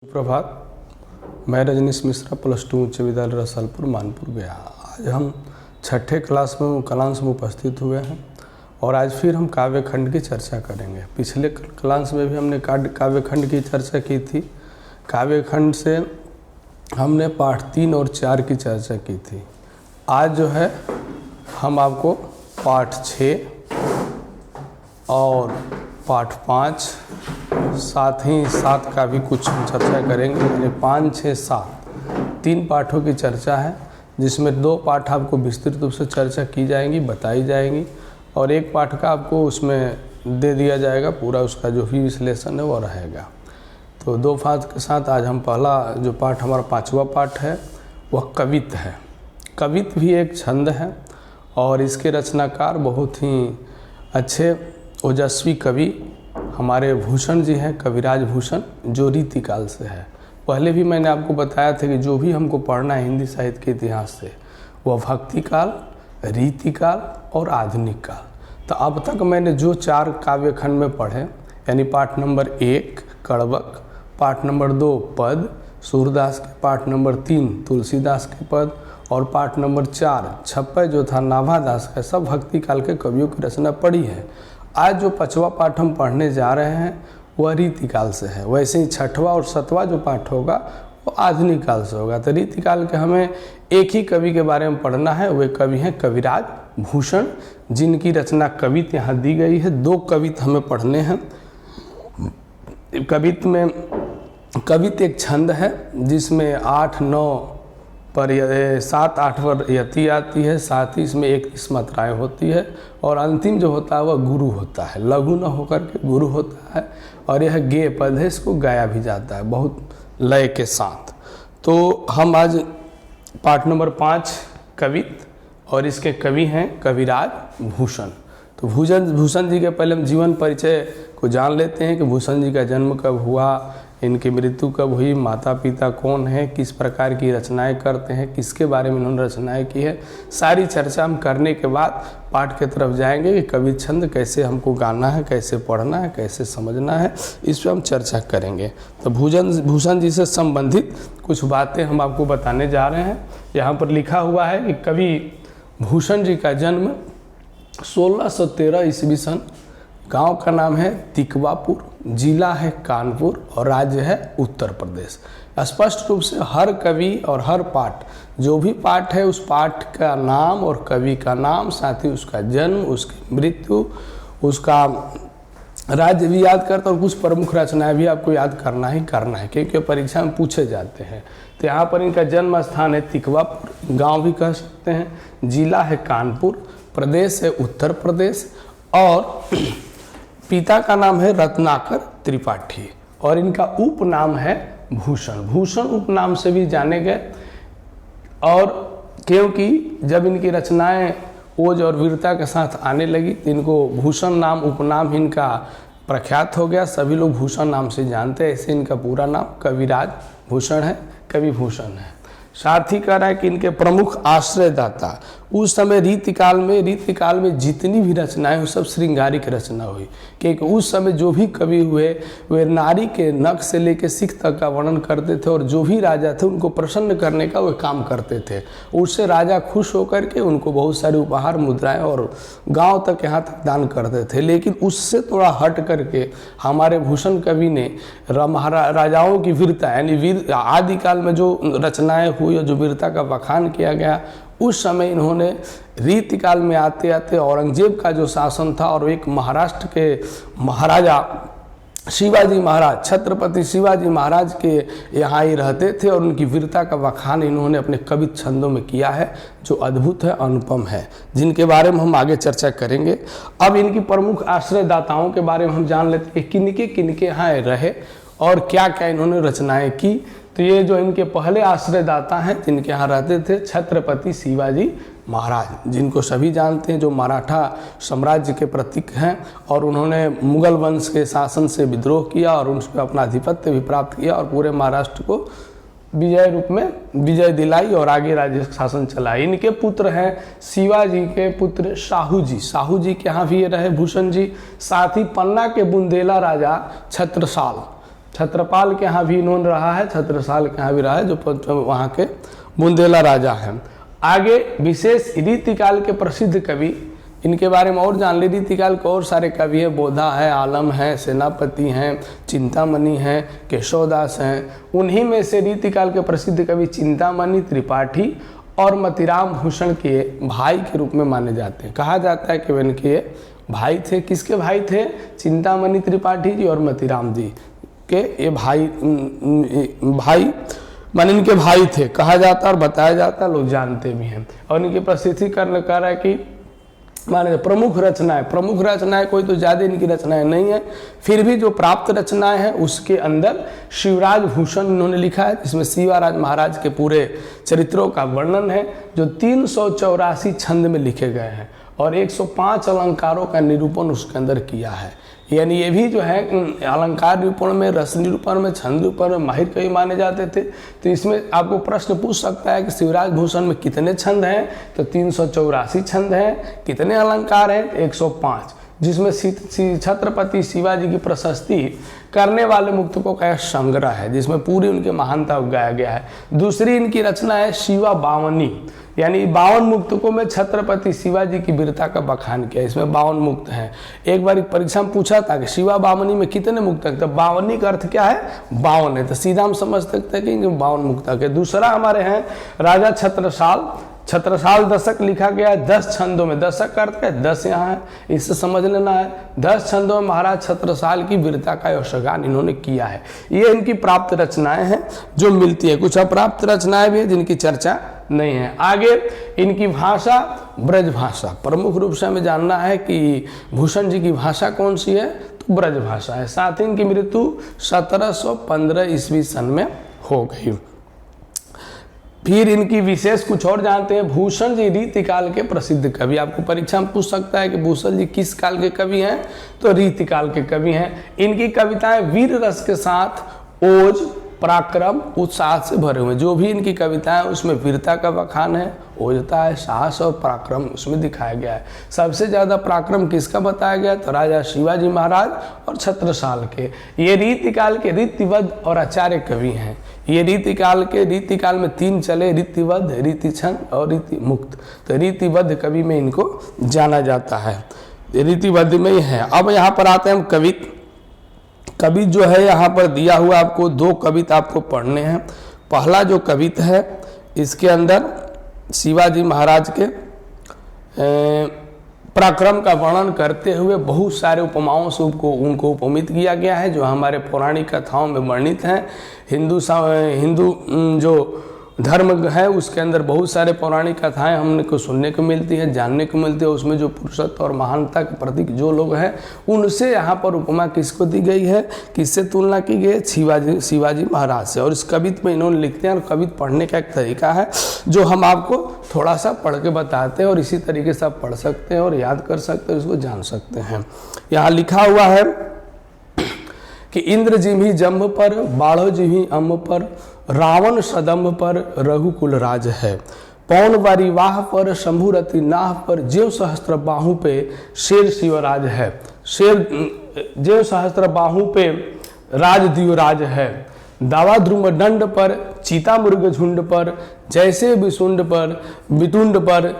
प्रभात। मैं रजनीश मिश्रा +2 उच्च विद्यालय रसालपुर मानपुर गया। आज हम छठे क्लास में क्लास में उपस्थित हुए हैं और आज फिर हम काव्य खंड की चर्चा करेंगे। पिछले क्लास में भी हमने काव्य खंड की चर्चा की थी। काव्य खंड से हमने पाठ 3 और 4 की चर्चा की थी। आज जो है हम आपको पाठ 6 और पाठ 5 साथ ही 7 का भी कुछ चर्चा करेंगे। यानी 5, 6, 7 3 पाठों की चर्चा है, जिसमें 2 पाठ आपको विस्तृत रूप से चर्चा की जाएंगी, बताई जाएंगी, और एक पाठ का आपको उसमें दे दिया जाएगा, पूरा उसका जो भी विश्लेषण है वो रहेगा। तो 2 पाठ के साथ आज हम पहला जो पाठ हमारा 5वां पाठ है वह कवित्त है। कवित्त भी एक छंद है और इसके रचनाकार बहुत ही अच्छे ओजस्वी कवि हमारे भूषण जी हैं, कविराज भूषण, जो रीतिकाल से है। पहले भी मैंने आपको बताया था कि जो भी हमको पढ़ना है हिंदी साहित्य के इतिहास से, वह भक्ति काल, रीतिकाल और आधुनिक काल। तो अब तक मैंने जो 4 काव्य खंड में पढ़े, यानी पाठ नंबर 1 कड़बक, पाठ नंबर 2 पद सूरदास के, पाठ नंबर 3 तुलसीदास के पद, और पाठ नंबर 4 छप्पय जो था नाभादास का, सब भक्ति काल के कवियों की रचना पढ़ी है। आज जो 5वां पाठ हम पढ़ने जा रहे हैं वह रीतिकाल से है। वैसे ही 6वां और 7वां जो पाठ होगा वो आधुनिक काल से होगा। तो रीतिकाल के हमें एक ही कवि के बारे में पढ़ना है। वे कवि हैं कविराज भूषण, जिनकी रचना कवित्त यहाँ दी गई है। 2 कवित्त हमें पढ़ने हैं। कवित्त एक छंद है जिसमें 8, 9 पर 7, 8 पर यति आती है, साथ ही इसमें 31 मात्राएँ होती है, और अंतिम जो होता है वह गुरु होता है, लघु न होकर के गुरु होता है। और यह गे पद है, इसको गाया भी जाता है बहुत लय के साथ। तो हम आज पाठ नंबर 5 कवित्त, और इसके कवि हैं कविराज भूषण। तो भूषण जी के पहले हम जीवन परिचय को जान लेते हैं कि भूषण जी का जन्म कब हुआ, इनकी मृत्यु कब हुई, माता पिता कौन है, किस प्रकार की रचनाएं करते हैं, किसके बारे में इन्होंने रचनाएं की है। सारी चर्चा हम करने के बाद पाठ की तरफ जाएंगे कि कवि छंद कैसे हमको गाना है, कैसे पढ़ना है, कैसे समझना है, इस पर हम चर्चा करेंगे। तो भूषण जी से संबंधित कुछ बातें हम आपको बताने जा रहे हैं। यहाँ पर लिखा हुआ है कि कवि भूषण जी का जन्म 1613 ईस्वी सन, गांव का नाम है तिकवापुर, जिला है कानपुर और राज्य है उत्तर प्रदेश। स्पष्ट रूप से हर कवि और हर पाठ, जो भी पाठ है उस पाठ का नाम और कवि का नाम, साथ ही उसका जन्म, उसकी मृत्यु, उसका राज्य भी याद करता, और कुछ प्रमुख रचनाएं भी आपको याद करना ही करना है, क्योंकि परीक्षा में पूछे जाते हैं। तो यहाँ पर इनका जन्म स्थान है तिकवापुर, गाँव भी कह सकते हैं, जिला है कानपुर, प्रदेश है उत्तर प्रदेश, और पिता का नाम है रत्नाकर त्रिपाठी और इनका उपनाम है भूषण। भूषण उपनाम से भी जाने गए, और क्योंकि जब इनकी रचनाएं ओज और वीरता के साथ आने लगी तो इनको भूषण नाम, उपनाम इनका प्रख्यात हो गया। सभी लोग भूषण नाम से जानते हैं। ऐसे इनका पूरा नाम कविराज भूषण है, कवि भूषण है। साथ ही कह रहा है कि इनके प्रमुख आश्रयदाता उस समय रीतिकाल में जितनी भी रचनाएं हुई सब श्रृंगारिक रचना हुई, क्योंकि उस समय जो भी कवि हुए वे नारी के नख से लेकर सिख तक का वर्णन करते थे, और जो भी राजा थे उनको प्रसन्न करने का वे काम करते थे। उससे राजा खुश होकर के उनको बहुत सारे उपहार, मुद्राएं और गांव तक यहाँ तक दान करते थे। लेकिन उससे थोड़ा हट करके हमारे भूषण कवि ने राजाओं की वीरता, यानी आदिकाल में जो रचनाएं हुई और जो वीरता का बखान किया गया, उस समय इन्होंने रीतिकाल में आते आते औरंगजेब का जो शासन था, और एक महाराष्ट्र के महाराजा शिवाजी महाराज, छत्रपति शिवाजी महाराज के यहाँ ही रहते थे, और उनकी वीरता का बखान इन्होंने अपने कवित्त छंदों में किया है, जो अद्भुत है, अनुपम है, जिनके बारे में हम आगे चर्चा करेंगे। अब इनकी प्रमुख आश्रयदाताओं के बारे में हम जान लेते हैं, किनके यहाँ रहे और क्या क्या इन्होंने रचनाएं की। तो ये जो इनके पहले आश्रयदाता हैं जिनके यहाँ रहते थे, छत्रपति शिवाजी महाराज, जिनको सभी जानते हैं, जो मराठा साम्राज्य के प्रतीक हैं, और उन्होंने मुगल वंश के शासन से विद्रोह किया और उन पर अपना आधिपत्य भी प्राप्त किया, और पूरे महाराष्ट्र को विजय रूप में विजय दिलाई और आगे राज्य शासन चला। इनके पुत्र हैं शिवाजी के पुत्र साहू जी के यहाँ भी ये रहे भूषण जी। साथ ही पन्ना के बुंदेला राजा छत्रसाल छत्रपाल के यहाँ भी इन्होंने रहा है, छत्रसाल के यहाँ भी रहा है, जो वहाँ के बुंदेला राजा हैं। आगे विशेष रीतिकाल के प्रसिद्ध कवि, इनके बारे में और जान ली। रीतिकाल के और सारे कवि हैं, बोधा है, आलम है, सेनापति हैं, चिंतामणि हैं, केशवदास हैं। उन्हीं में से रीतिकाल के प्रसिद्ध कवि चिंतामणि त्रिपाठी और मतिराम भूषण के भाई के रूप में माने जाते हैं। कहा जाता है कि वे इनके भाई थे। किसके भाई थे? चिंतामणि त्रिपाठी जी और मतिराम जी के ये भाई माने इनके भाई थे, कहा जाता और बताया जाता, लोग जानते भी हैं। और इनकी प्रसिद्धीकरण कर रहा है कि माने प्रमुख रचनाएं कोई तो ज़्यादा इनकी रचनाएं नहीं है, फिर भी जो प्राप्त रचनाएं हैं उसके अंदर शिवराज भूषण इन्होंने लिखा है, जिसमें शिवाराज महाराज के पूरे चरित्रों का वर्णन है, जो 384 छंद में लिखे गए हैं और 105 अलंकारों का निरूपण उसके अंदर किया है। यानी ये भी जो है अलंकार निरूपण में, रस निरूपण में, छंद निरूपण में माहिर कवि माने जाते थे। तो इसमें आपको प्रश्न पूछ सकता है कि शिवराज भूषण में कितने छंद हैं? तो 384 छंद हैं। कितने अलंकार हैं? 105, जिसमें छत्रपति शिवाजी की प्रशस्ति करने वाले मुक्तकों का संग्रह है, जिसमें पूरी उनकी महानता उगाया गया है। दूसरी इनकी रचना है शिवा बावनी, यानी 52 मुक्तकों में छत्रपति शिवाजी की वीरता का बखान किया। इसमें 52 मुक्त हैं। एक बार परीक्षा में पूछा था कि शिवा बावनी में कितने मुक्तक? तो बावनी का अर्थ क्या है? 52 है। तो सीधा हम समझ सकते हैं कि 52 मुक्तक है। दूसरा हमारे हैं राजा छत्रसाल दशक लिखा गया है 10 छंदों में। दशक का अर्थ है 10 यहाँ है, इससे समझ लेना है। 10 छंदों में महाराज छत्रसाल की वीरता का यशगान इन्होंने किया है। ये इनकी प्राप्त रचनाएं हैं जो मिलती है। कुछ अप्राप्त रचनाएं भी हैं जिनकी चर्चा नहीं है। आगे इनकी भाषा ब्रज भाषा, प्रमुख रूप से हमें जानना है कि भूषण जी की भाषा कौन सी है, तो ब्रज भाषा है। साथ ही इनकी मृत्यु 1715 ईस्वी सन में हो गई। फिर इनकी विशेष कुछ और जानते हैं। भूषण जी रीतिकाल के प्रसिद्ध कवि। आपको परीक्षा में पूछ सकता है कि भूषण जी किस काल के कवि हैं, तो रीतिकाल के कवि हैं। इनकी कविताएं वीर रस के साथ ओज, पराक्रम, उत्साह से भरे हुए। जो भी इनकी कविताएं उसमें वीरता का बखान है, ओजता है, साहस और पराक्रम उसमें दिखाया गया है। सबसे ज़्यादा पराक्रम किसका बताया गया? तो राजा शिवाजी महाराज और छत्रसाल के। ये रीतिकाल के रीतिवद्ध और आचार्य कवि हैं। ये रीतिकाल में 3 चले, रीतिवद्ध, रीतिछंद और रीतिमुक्त। तो रीतिवद्ध कवि में इनको जाना जाता है, रीतिवद्ध में ही है। अब यहाँ पर आते हैं हम कवि जो है यहाँ पर दिया हुआ आपको 2 कविता आपको पढ़ने हैं। पहला जो कविता है इसके अंदर शिवाजी महाराज के पराक्रम का वर्णन करते हुए बहुत सारे उपमाओं से उनको उपमित किया गया है, जो हमारे पौराणिक कथाओं में वर्णित हैं। हिंदू जो धर्म है उसके अंदर बहुत सारे पौराणिक कथाएं हमने को सुनने को मिलती है, जानने को मिलती है। उसमें जो पुरुषत्व और महानता के प्रतीक जो लोग हैं उनसे यहाँ पर उपमा किसको दी गई है, किससे तुलना की गई है? शिवाजी महाराज से। और इस कविता में इन्होंने लिखते हैं, और कविता पढ़ने का एक तरीका है जो हम आपको थोड़ा सा पढ़ के बताते हैं, और इसी तरीके से आप पढ़ सकते हैं और याद कर सकते हैं, उसको जान सकते हैं। यहाँ लिखा हुआ है कि इंद्र जिम्ही जम्भ पर, बाढ़ो जिम्ही अम्ब पर, रावण सदम्भ पर रघुकुल राज है। पौन वारिवाह पर, शंभुरति नाह पर, जेव सहस्त्र बाहु पे शेर शिवराज है। जेव सहस्त्र बाहु पे राज दियोराज है। दावा ध्रुव दंड पर, चीता मुर्ग झुंड पर, जैसे विशुंड पर, विटुंड पर,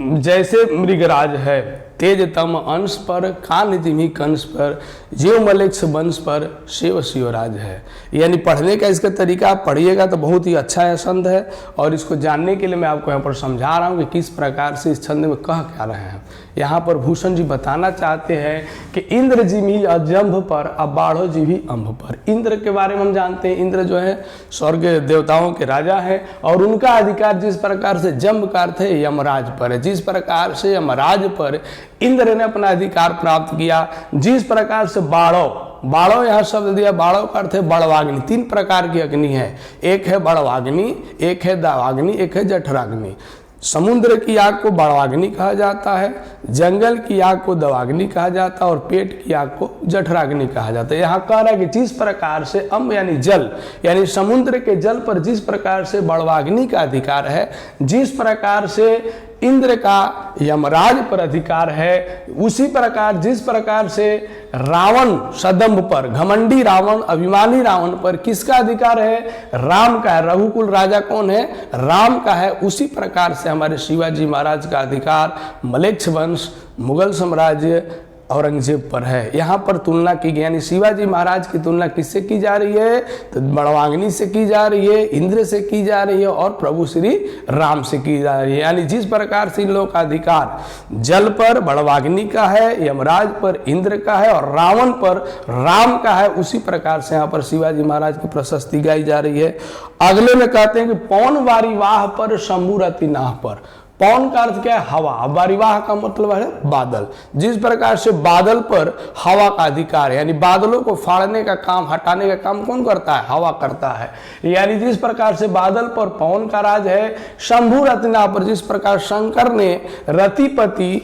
जैसे मृगराज है। तेज तम अंश पर, कान जिम्ही कंस पर, जीव मलेक्ष वंश पर, शिव शिवराज है। यानी पढ़ने का इसका तरीका आप पढ़िएगा तो बहुत ही अच्छा है छंद है। और इसको जानने के लिए मैं आपको यहाँ पर समझा रहा हूँ कि किस प्रकार से इस छंद में कह क्या रहे हैं। यहाँ पर भूषण जी बताना चाहते हैं कि इंद्र जिम्ही जम्भ पर, अब बाढ़ो जिम्ही अम्भ पर। इंद्र के बारे में हम जानते हैं, इंद्र जो है स्वर्ग देवताओं के राजा है, और उनका अधिकार जिस प्रकार से जम्भ का अर्थ है यमराज पर है, जिस प्रकार से यमराज पर इंद्र ने अपना अधिकार प्राप्त किया, जिस प्रकार से बाढ़ो यहाँ शब्द दिया, बाढ़ो का अर्थ है बड़वाग्नि। 3 प्रकार की अग्नि है, एक है बड़वाग्नि, एक है दावाग्नि, एक है जठराग्नि। समुद्र की आग को बड़वाग्नि कहा जाता है, जंगल की आग को दवाग्नि कहा जाता है, और पेट की आग को जठराग्नि कहा जाता है। यहाँ कह रहा है कि जिस प्रकार से अम्ब यानी जल, यानी समुद्र के जल पर जिस प्रकार से बड़वाग्नि का अधिकार है, जिस प्रकार से इंद्र का यमराज पर अधिकार है। उसी प्रकार जिस प्रकार से रावण सदम्भ पर, घमंडी रावण, अभिमानी रावण पर किसका अधिकार है? राम का है। रघुकुल राजा कौन है? राम का है। उसी प्रकार से हमारे शिवाजी महाराज का अधिकार मलेच्छ वंश, मुगल साम्राज्य, औरंगजेब पर है। यहाँ पर तुलना की गई, यानी शिवाजी महाराज की तुलना किससे की जा रही है? तो बड़वाग्नि से की जा रही है, इंद्र से की जा रही है और प्रभु श्री राम से की जा रही है। यानी जिस प्रकार से इन लोगों का अधिकार जल पर बड़वाग्नि का है, यमराज पर इंद्र का है और रावण पर राम का है, उसी प्रकार से यहाँ पर शिवाजी महाराज की प्रशस्ति गाई जा रही है। अगले में कहते हैं कि पौन वारिवाह पर शंभु रति नाह पर। पौन का अर्थ क्या है? हवा। वारिवाह का मतलब है बादल। जिस प्रकार से बादल पर हवा का अधिकार है, यानी बादलों को फाड़ने का काम, हटाने का काम कौन करता है? हवा करता है। यानी जिस प्रकार से बादल पर पौन का राज है, शंभु रत्ना पर जिस प्रकार शंकर ने रतिपति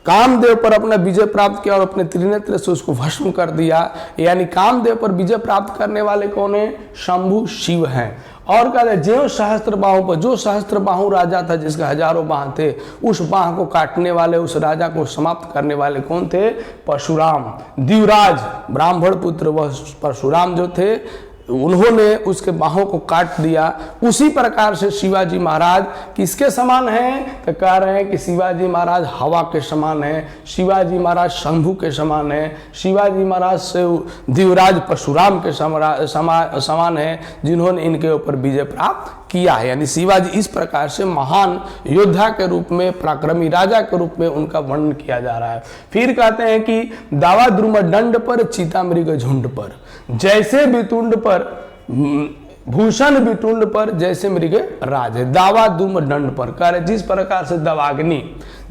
कामदेव पर अपना विजय प्राप्त किया और अपने त्रिनेत्र से उसको भस्म कर दिया, यानी कामदेव पर विजय प्राप्त करने वाले कौन है? शंभु शिव हैं। और कहते हैं जो सहस्त्र बाहों पर, जो सहस्त्र बाहु राजा था जिसका हजारों बाह थे, उस बाह को काटने वाले, उस राजा को समाप्त करने वाले कौन थे? परशुराम। द्विराज ब्राह्मण पुत्र वह परशुराम जो थे, उन्होंने उसके बाहों को काट दिया। उसी प्रकार से शिवाजी महाराज किसके समान हैं? तो कह रहे हैं कि शिवाजी महाराज हवा के समान हैं, शिवाजी महाराज शंभु के समान हैं, शिवाजी महाराज से द्विराज परशुराम के समान हैं, जिन्होंने इनके ऊपर विजय प्राप्त किया है। यानी शिवाजी इस प्रकार से महान योद्धा के रूप में, पराक्रमी राजा के रूप में उनका वर्णन किया जा रहा है। फिर कहते हैं कि दावा द्रुम दंड पर, चीता मृग झुंड पर, जैसे वितुंड पर, भूषण वितुंड पर जैसे मृग राज है। दावा दुम दंड पर कह रहे जिस प्रकार से दवाग्नि,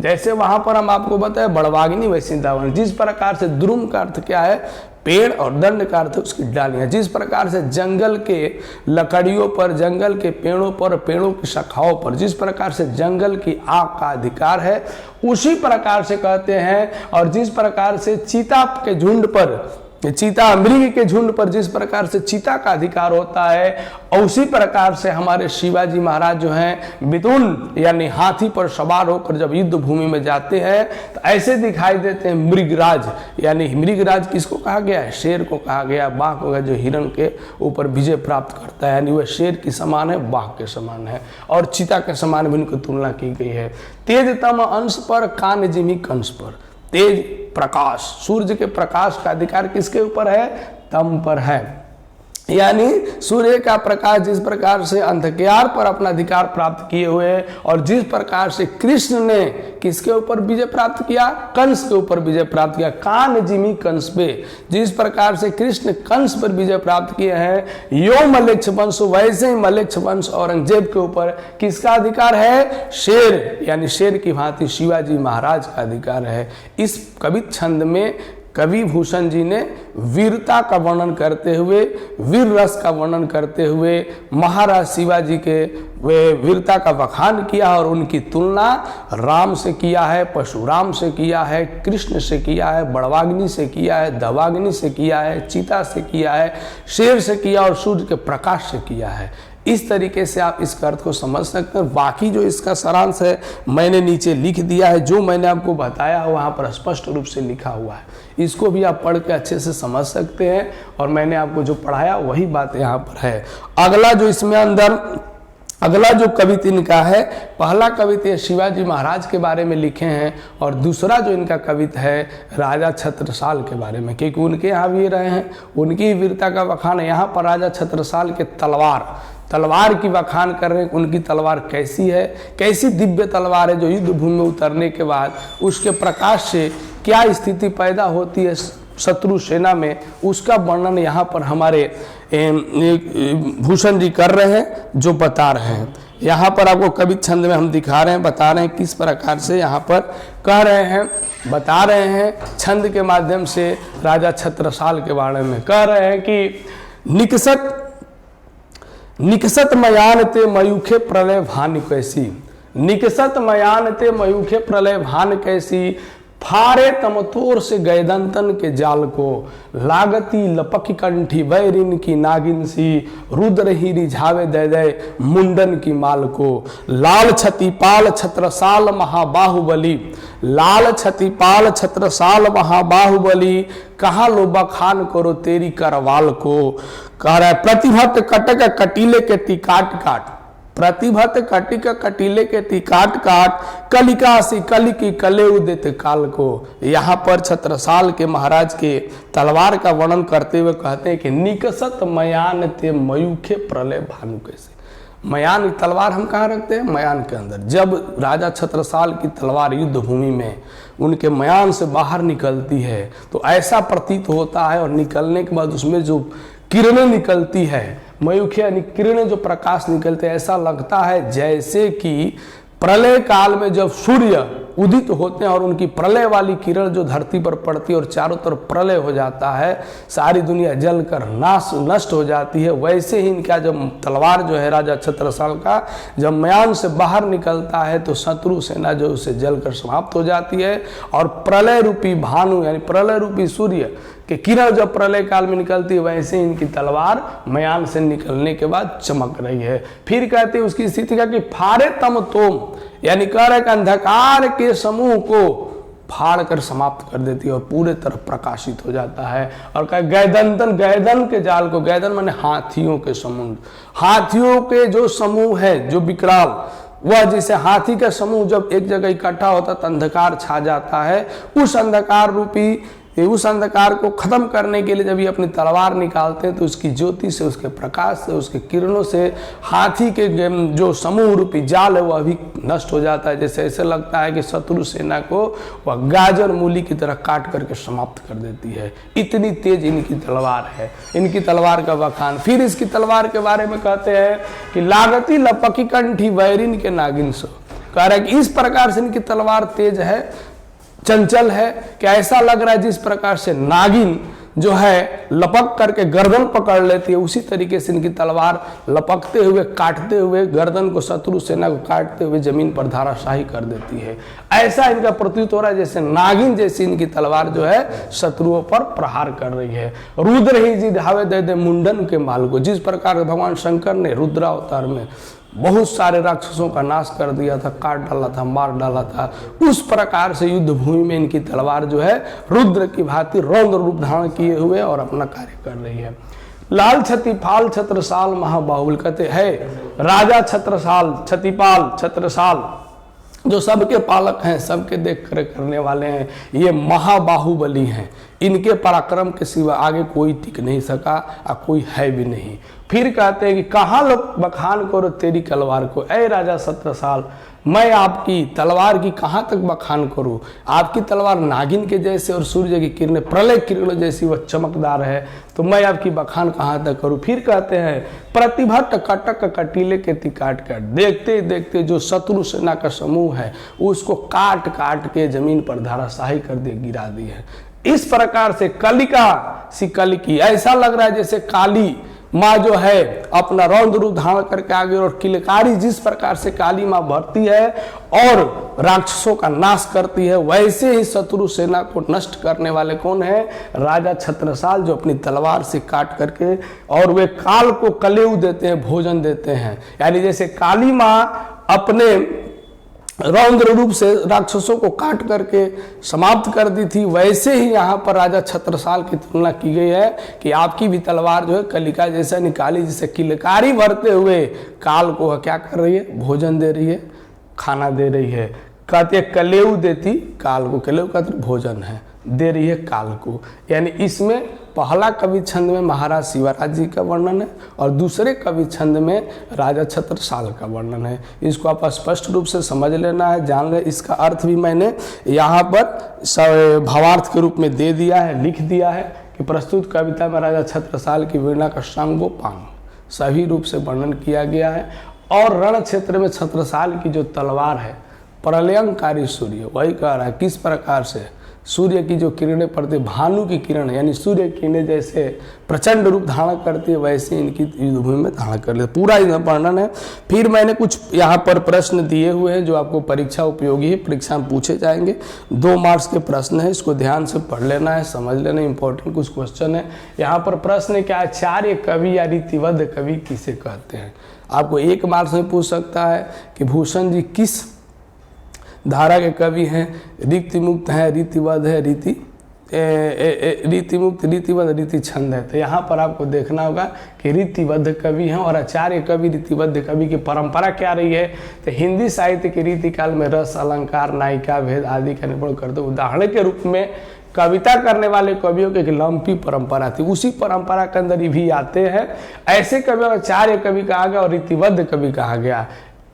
जैसे वहां पर हम आपको बताए बड़वाग्नि, वैसे दवाग्नि। जिस प्रकार से द्रुम का अर्थ क्या है? पेड़, और दंड का अर्थ उसकी डालियां। जिस प्रकार से जंगल के लकड़ियों पर, जंगल के पेड़ों पर, पेड़ों की शाखाओं पर जिस प्रकार से जंगल की आग का अधिकार है, उसी प्रकार से कहते हैं। और जिस प्रकार से चीता के झुंड पर, चीता मृग के झुंड पर जिस प्रकार से चीता का अधिकार होता है, और उसी प्रकार से हमारे शिवाजी महाराज जो हैं वितुंड यानी हाथी पर सवार होकर जब युद्ध भूमि में जाते हैं तो ऐसे दिखाई देते हैं मृगराज। यानी मृगराज किसको कहा गया है? शेर को कहा गया। बाघ को जो हिरण के ऊपर विजय प्राप्त करता है, यानी वह शेर के समान है, बाघ के समान है, और चीता के समान भी उनकी तुलना की गई है। तेजतम अंश पर, कान जिमी कंस पर। तेज प्रकाश, सूर्य के प्रकाश का अधिकार किसके ऊपर है? तम पर है। यानी सूर्य का प्रकाश जिस प्रकार से अंधकार पर अपना अधिकार प्राप्त किए हुए, और जिस प्रकार से कृष्ण ने किसके ऊपर विजय प्राप्त किया? कंस के ऊपर विजय प्राप्त किया। कान जिमी कंस पे, जिस प्रकार से कृष्ण कंस पर विजय प्राप्त किए हैं, यो मलेच्छ वंश, वैसे ही मलेच्छ वंश औरंगजेब के ऊपर किसका अधिकार है? शेर, यानी शेर की भांति शिवाजी महाराज का अधिकार है। इस कवित छंद में कवि भूषण जी ने वीरता का वर्णन करते हुए, वीर रस का वर्णन करते हुए महाराज शिवाजी के वे वीरता का बखान किया और उनकी तुलना राम से किया है, परशुराम से किया है, कृष्ण से किया है, बड़वाग्नि से किया है, दवाग्नि से किया है, चीता से किया है, शेर से किया और सूर्य के प्रकाश से किया है। इस तरीके से आप इसका अर्थ को समझ सकते हैं। बाकी जो इसका सारांश है मैंने नीचे लिख दिया है, जो मैंने आपको बताया वहाँ पर स्पष्ट रूप से लिखा हुआ है, इसको भी आप पढ़ के अच्छे से समझ सकते हैं। और मैंने आपको जो पढ़ाया वही बात यहाँ पर है। अगला जो इसमें अंदर अगला जो कविता इनका है, पहला कविता शिवाजी महाराज के बारे में लिखे हैं, और दूसरा जो इनका कविता है राजा छत्रसाल के बारे में, क्योंकि उनके यहाँ भी रहे हैं, उनकी वीरता का बखान है। यहाँ पर राजा छत्रसाल के तलवार की बखान कर रहे हैं। उनकी तलवार कैसी है, कैसी दिव्य तलवार है जो युद्ध भूमि में उतरने के बाद उसके प्रकाश से क्या स्थिति पैदा होती है शत्रु सेना में, उसका वर्णन यहाँ पर हमारे भूषण जी कर रहे हैं, जो बता रहे हैं। यहाँ पर आपको कवित छंद में हम दिखा रहे हैं, बता रहे हैं किस प्रकार से यहाँ पर कह रहे हैं, बता रहे हैं छंद के माध्यम से राजा छत्रसाल के बारे में। कह रहे हैं कि निकसत मयान ते मयूखे प्रलय भान कैसी, निकसत मयान ते मयूखे प्रलय भान कैसी, फारे तमतोर से गैदंतन के जाल को, लागती लपकी कंठी वैरिन की नागिन सी, रुद्र ही रिझावे दे दे मुंडन की माल को। लाल छति पाल छत्रसाल महाबाहुबली, लाल छति पाल छत्रसाल महाबाहुबली, कहाँ लो बखान करो तेरी करवाल को। कह रहा है प्रतिभट कटक कटीले के टिकाट काट, प्रतिभट कटिक कटीले के टिकाट काट, कलिका सी कली की कले उदित काल को। यहाँ पर छत्रसाल के महाराज के तलवार का वर्णन करते हुए कहते हैं कि निकसत मयान ते मयूखे प्रलय भानु कैसे। मयान तलवार हम कहाँ रखते हैं? मयान के अंदर। जब राजा छत्रसाल की तलवार युद्ध भूमि में उनके मयान से बाहर निकलती है तो ऐसा प्रतीत होता है, और निकलने के बाद उसमें जो किरणें निकलती है, मयूखे यानी किरणें जो प्रकाश निकलते हैं, ऐसा लगता है जैसे कि प्रलय काल में जब सूर्य उदित होते हैं और उनकी प्रलय वाली किरण जो धरती पर पड़ती है और चारों तरफ प्रलय हो जाता है, सारी दुनिया जलकर नष्ट हो जाती है, वैसे ही इनका जब तलवार जो है राजा छत्रसाल का जब मयान से बाहर निकलता है तो शत्रु सेना जो उसे जलकर समाप्त हो जाती है, और प्रलय रूपी भानु यानी प्रलय रूपी सूर्य कि किरण जब प्रलय काल में निकलती है वैसे इनकी तलवार मयान से निकलने के बाद चमक रही है। फिर कहते हैं उसकी स्थिति का कि फारे तम तोम, यानी कह रहे अंधकार के समूह को फाड़ कर समाप्त कर देती है और पूरे तरफ प्रकाशित हो जाता है। और कहा गैदंतन, गैदन के जाल को, गैदन माने हाथियों के समूह, हाथियों के जो समूह है जो विकराल, वह जैसे हाथी का समूह जब एक जगह इकट्ठा होता तो अंधकार छा जाता है, उस अंधकार रूपी उस अंधकार को खत्म करने के लिए जब ये अपनी तलवार निकालते हैं तो उसकी ज्योति से, उसके प्रकाश से, उसके किरणों से हाथी के जो समूह रूपी जाल है वह भी नष्ट हो जाता है। जैसे ऐसे लगता है कि शत्रु सेना को वह गाजर मूली की तरह काट करके समाप्त कर देती है, इतनी तेज इनकी तलवार है। इनकी तलवार का बखान फिर इसकी तलवार के बारे में कहते हैं कि लागती लपकी कंठी वैरिन के नागिन सो। कह रहा है कि इस प्रकार से इनकी तलवार तेज है, चंचल है, कि ऐसा लग रहा है जिस प्रकार से नागिन जो है लपक करके गर्दन पकड़ लेती है, उसी तरीके से इनकी तलवार लपकते हुए काटते हुए गर्दन को, शत्रु सेना को काटते हुए जमीन पर धाराशाही कर देती है। ऐसा इनका प्रतीत हो रहा है जैसे नागिन जैसी इनकी तलवार जो है शत्रुओं पर प्रहार कर रही है। रुद्र ही जी धावे दे दे मुंडन के माल को, जिस प्रकार भगवान शंकर ने रुद्रावतार में बहुत सारे राक्षसों का नाश कर दिया था, काट डाला था, मार डाला था, उस प्रकार से युद्ध भूमि में इनकी तलवार जो है रुद्र की भांति रौद्र रूप धारण किए हुए और अपना कार्य कर रही है। लाल छतिपाल छत्रसाल महाबाहुल कहते हैं राजा छत्रसाल, छतिपाल छत्रसाल जो सबके पालक हैं, सबके देख कर करने वाले हैं, ये महाबाहुबली हैं। इनके पराक्रम के सिवा आगे कोई टिक नहीं सका और कोई है भी नहीं। फिर कहते हैं कि कहाँ लोग बखान करो तेरी तलवार को, ऐ राजा छत्रसाल, मैं आपकी तलवार की कहाँ तक बखान करूं? आपकी तलवार नागिन के जैसे और सूर्य की किरणें प्रलय किरणों जैसी वह चमकदार है, तो मैं आपकी बखान कहाँ तक करूं? फिर कहते हैं प्रतिभट कटक कटीले के तिकाट काट, देखते देखते जो शत्रु सेना का समूह है उसको काट काट के जमीन पर धाराशाही कर दे, गिरा दी है। इस प्रकार से कलिका सी कलिकी, ऐसा लग रहा है जैसे काली माँ जो है अपना रौद्र रूप धारण करके आगे, और किलकारी जिस प्रकार से काली माँ भरती है और राक्षसों का नाश करती है, वैसे ही शत्रु सेना को नष्ट करने वाले कौन है? राजा छत्रसाल, जो अपनी तलवार से काट करके और वे काल को कलेऊ देते हैं, भोजन देते हैं। यानी जैसे काली माँ अपने रौद्र रूप से राक्षसों को काट करके समाप्त कर दी थी, वैसे ही यहाँ पर राजा छत्रसाल की तुलना की गई है कि आपकी भी तलवार जो है कलिका जैसा निकाली, जिसे किलकारी भरते हुए काल को क्या कर रही है? भोजन दे रही है, खाना दे रही है। कहते हैं कलेऊ देती काल को, कलेऊ का भोजन है, दे रही है काल को। यानी इसमें पहला कवि छंद में महाराज शिवराज जी का वर्णन है और दूसरे कवि छंद में राजा छत्रसाल का वर्णन है। इसको आप स्पष्ट रूप से समझ लेना है, जान ले। इसका अर्थ भी मैंने यहाँ पर भावार्थ के रूप में दे दिया है, लिख दिया है कि प्रस्तुत कविता में राजा छत्रसाल की वीणा का सांगोपांग सही रूप से वर्णन किया गया है। और रण क्षेत्र में छत्रसाल की जो तलवार है, प्रलयंकारी सूर्य, वही कह रहा है किस प्रकार से सूर्य की जो किरणें पड़ती है, भानु की किरण यानी सूर्य की किरणें जैसे प्रचंड रूप धारण करती है, वैसे इनकी युद्धभूमि में धारण कर लेते, पूरा इसमें वर्णन है। फिर मैंने कुछ यहाँ पर प्रश्न दिए हुए हैं जो आपको परीक्षा उपयोगी है, परीक्षा में पूछे जाएंगे। 2 मार्क्स के प्रश्न है, इसको ध्यान से पढ़ लेना है, समझ लेना, इंपॉर्टेंट कुछ क्वेश्चन है। यहाँ पर प्रश्न है कि आचार्य कवि या रीतिबद्ध कवि किसे कहते हैं। आपको 1 मार्क्स में पूछ सकता है कि भूषण जी किस धारा के कवि हैं, रीति मुक्त है, रीतिबद्ध है, रीति मुक्त, रीतिबद्ध, रीति छंद है। तो यहाँ पर आपको देखना होगा कि रीतिबद्ध कवि हैं और आचार्य कवि रीतिबद्ध कवि की परंपरा क्या रही है। तो हिंदी साहित्य के रीति काल में रस, अलंकार, नायिका भेद आदि का निरूपण करते। उदाहरण के रूप में कविता करने वाले कवियों की एक लंबी परंपरा थी, उसी परंपरा के अंदर ये भी आते हैं। ऐसे कवियों को आचार्य कवि कहा गया और रीतिबद्ध कवि कहा गया।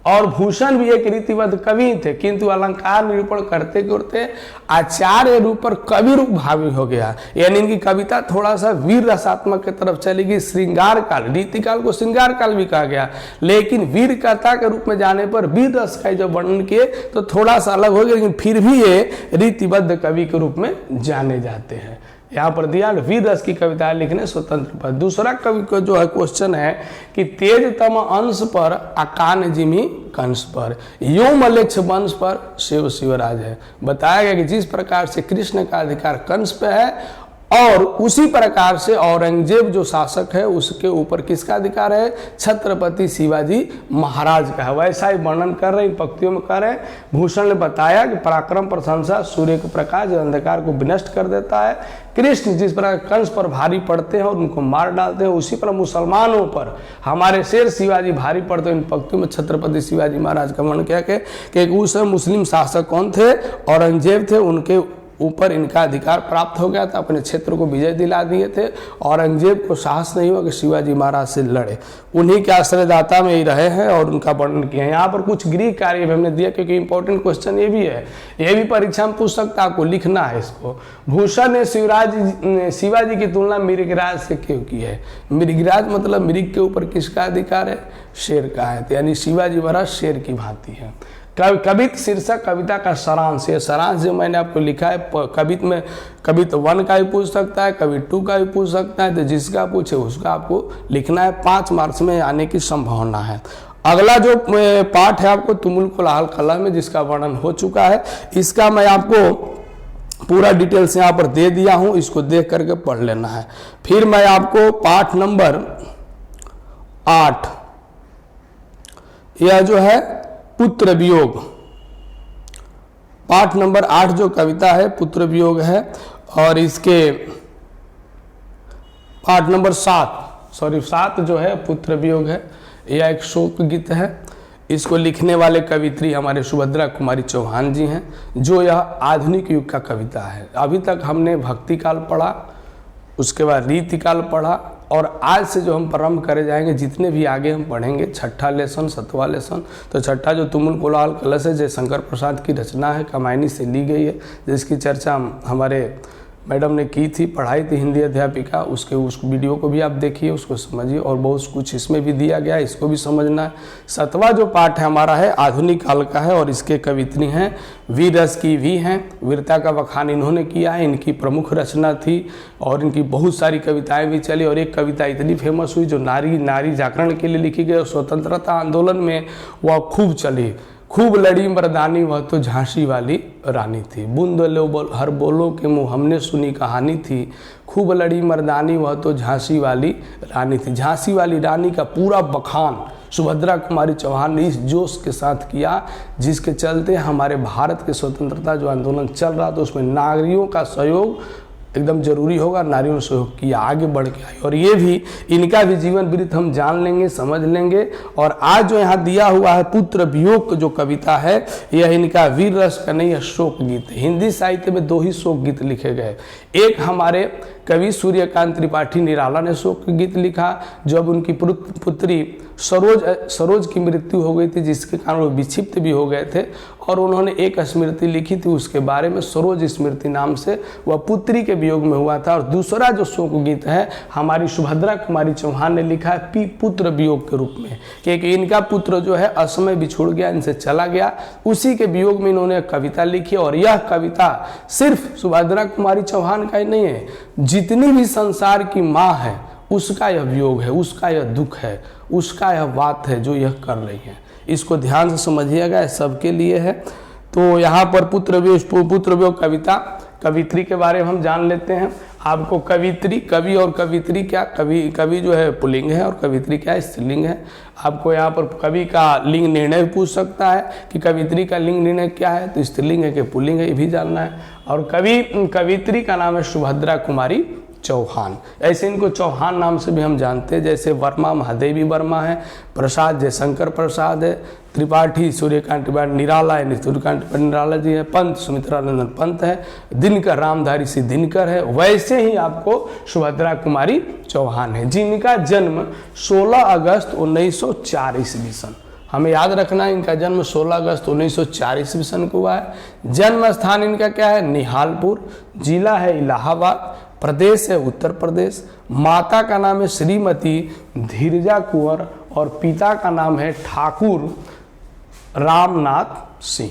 और भूषण भी एक रीतिबद्ध कवि थे, किंतु अलंकार निरूपण करते करते आचार्य रूप पर कवि रूप भावी हो गया, यानी इनकी कविता थोड़ा सा वीर रसात्मक की तरफ चलेगी। श्रृंगार काल, रीति काल को श्रृंगार काल भी कहा गया, लेकिन वीर कथा के रूप में जाने पर वीर रस का जो वर्णन किए तो थोड़ा सा अलग हो गया, लेकिन फिर भी ये रीतिबद्ध कवि के रूप में जाने जाते हैं। यहाँ पर दिया वीर रस की कविताएं लिखने स्वतंत्र पर। दूसरा कवि को जो है क्वेश्चन है कि तेजतम अंश पर अकान जिमी कंस पर, यो मलेच्छ वंश पर शिव शिवराज है। बताया गया कि जिस प्रकार से कृष्ण का अधिकार कंस पे है और उसी प्रकार से औरंगजेब जो शासक है उसके ऊपर किसका अधिकार है, छत्रपति शिवाजी महाराज का है। वैसा ही वर्णन कर रहे, इन पंक्तियों में कर रहे हैं। भूषण ने बताया कि पराक्रम प्रशंसा सूर्य के प्रकाश जो अंधकार को विनष्ट कर देता है। कृष्ण जिस प्रकार कंस पर भारी पड़ते हैं और उनको मार डालते हैं, उसी पर मुसलमानों पर हमारे शेर शिवाजी भारी पड़ते हैं। इन पंक्तियों में छत्रपति शिवाजी महाराज का वर्णन किया कि उस मुस्लिम शासक कौन थे, औरंगजेब थे, उनके ऊपर इनका अधिकार प्राप्त हो गया था, अपने क्षेत्र को विजय दिला दिए थे। औरंगजेब को साहस नहीं हुआ कि शिवाजी महाराज से लड़े, उन्हीं के आश्रयदाता में ही रहे हैं और उनका वर्णन किया है। यहाँ पर कुछ ग्रीक कार्य भी हमने दिया क्योंकि इंपॉर्टेंट क्वेश्चन ये भी है, ये भी परीक्षा में पूछ सकता है, आपको लिखना है इसको। भूषण ने शिवाजी की तुलना मृगराज से क्यों की है। मृगराज मतलब मृग के ऊपर किसका अधिकार है, शेर का है, यानी शिवाजी महाराज शेर की भांति है। कवित शीर्षक कविता का सारांश, ये सारांश जो मैंने आपको लिखा है कवित में, कवित 1 का भी पूछ सकता है, कवित 2 का भी पूछ सकता है, तो जिसका पूछे उसका आपको लिखना है। 5 मार्क्स में आने की संभावना है। अगला जो पाठ है आपको तुमुल कोलाहल कला में, जिसका वर्णन हो चुका है, इसका मैं आपको पूरा डिटेल्स यहाँ पर दे दिया हूँ, इसको देख करके पढ़ लेना है। फिर मैं आपको पाठ नंबर 8 यह जो है पुत्र वियोग, पाठ नंबर 8 जो कविता है पुत्र वियोग है, और इसके पाठ नंबर 7 जो है पुत्र वियोग है, यह एक शोक गीत है। इसको लिखने वाले कवित्री हमारे सुभद्रा कुमारी चौहान जी हैं, जो यह आधुनिक युग का कविता है। अभी तक हमने भक्ति काल पढ़ा, उसके बाद रीति काल पढ़ा, और आज से जो हम प्रारंभ करे जाएंगे, जितने भी आगे हम पढ़ेंगे, 6ठा लेसन 7वां लेसन, तो 6ठा जो तुमुल कोलाहल कलश है, जयशंकर प्रसाद की रचना है, कमायनी से ली गई है, जिसकी चर्चा हमारे मैडम ने की थी, पढ़ाई थी हिंदी अध्यापिका, उस वीडियो को भी आप देखिए, उसको समझिए, और बहुत कुछ इसमें भी दिया गया है, इसको भी समझना है। 7वां जो पाठ है हमारा है आधुनिक काल का है, और इसके कवित्री हैं वीर रस की भी हैं, वीरता का बखान इन्होंने किया है, इनकी प्रमुख रचना थी, और इनकी बहुत सारी कविताएं भी चली, और एक कविता इतनी फेमस हुई जो नारी जागरण के लिए लिखी गई, और स्वतंत्रता आंदोलन में वह खूब चली। खूब लड़ी मर्दानी वह तो झांसी वाली रानी थी, बूंद लो हर बोलो के मुँह हमने सुनी कहानी थी, खूब लड़ी मर्दानी वह तो झांसी वाली रानी थी। झांसी वाली रानी का पूरा बखान सुभद्रा कुमारी चौहान ने इस जोश के साथ किया, जिसके चलते हमारे भारत के स्वतंत्रता जो आंदोलन चल रहा था उसमें नारियों का सहयोग एकदम जरूरी होगा, नारियों ने सहयोग किया, आगे बढ़ के आई, और ये भी इनका भी जीवन वृत्त हम जान लेंगे, समझ लेंगे। और आज जो यहाँ दिया हुआ है पुत्र वियोग जो कविता है, यह इनका वीर रस का नहीं है, शोक गीत है। हिंदी साहित्य में 2 ही शोक गीत लिखे गए, एक हमारे कवि सूर्यकांत त्रिपाठी निराला ने शोक गीत लिखा। जब उनकी पुत्री सरोज की मृत्यु हो गई थी, जिसके कारण वो विक्षिप्त भी हो गए थे, और उन्होंने एक स्मृति लिखी थी उसके बारे में, सरोज स्मृति नाम से, वह पुत्री के वियोग में हुआ था। और दूसरा जो शोक गीत है हमारी सुभद्रा कुमारी चौहान ने लिखा है पुत्र वियोग के रूप में, क्योंकि इनका पुत्र जो है असमय बिछुड़ गया, इनसे चला गया, उसी के वियोग में इन्होंने कविता लिखी। और यह कविता सिर्फ सुभद्रा कुमारी चौहान का ही नहीं है, जितनी भी संसार की माँ है उसका यह वियोग है, उसका यह दुख है, उसका यह बात है जो यह कर रही है। इसको ध्यान से समझिएगा, सबके लिए है। तो यहाँ पर पुत्र वियोग कविता, कवित्री के बारे में हम जान लेते हैं। आपको कवित्री, कवि और कवित्री क्या, कवि जो है पुल्लिंग है और कवित्री क्या है, स्त्रीलिंग है। आपको यहाँ पर कवि का लिंग निर्णय पूछ सकता है कि कवित्री का लिंग निर्णय क्या है, तो स्त्रीलिंग है कि पुल्लिंग है, ये भी जानना है। और कवित्री का नाम है सुभद्रा कुमारी चौहान। ऐसे इनको चौहान नाम से भी हम जानते हैं, जैसे वर्मा महादेवी वर्मा है, प्रसाद जयशंकर प्रसाद है, त्रिपाठी सूर्यकांत त्रिपाठी निराला है, सूर्यकांत त्रिपाठी निराला जी है, पंत सुमित्रानंदन पंत है, दिनकर रामधारी सिंह दिनकर है। वैसे ही आपको सुभद्रा कुमारी चौहान है, जिनका जन्म 16 अगस्त 1904 ईस्वी सन, हमें याद रखना है इनका जन्म 16 अगस्त 1904 ईस्वी सन को हुआ है। जन्म स्थान इनका क्या है, निहालपुर, जिला है इलाहाबाद, प्रदेश है उत्तर प्रदेश, माता का नाम है श्रीमती धीरजा कुंवर और पिता का नाम है ठाकुर रामनाथ सिंह।